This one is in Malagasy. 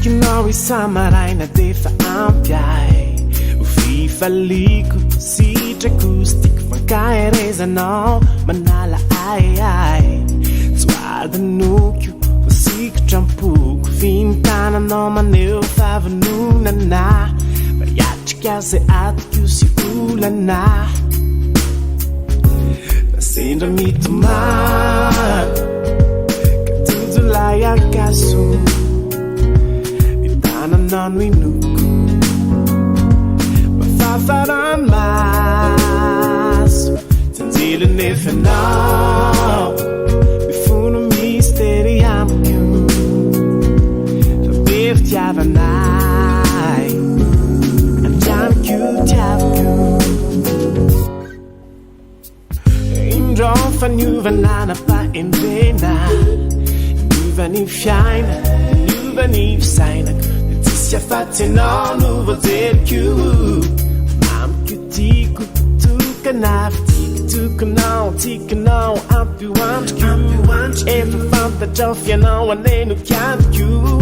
Ianao isamaraina defa ampiay ho fifaliko sitrako stiky fankaherezanao manala ai tsoadinokio ho sikitram-poko fihin-tananao maneho fahavononana mariatrika zay atiko sy olana nasendra mitomany ka tojolay akaso nanano inoko mafafaran maso tsanjeliny efanao mifono misteri amiko fa be fitiavanay andramiko tiaviko indrao faniovana napahendrena niovany fiaina niovany fisainako Siafatinao no voajeriko mamiko tiako tokanavy tokanao tikanao ampy ho antriko efa fantatrao fianao aneno kiaviko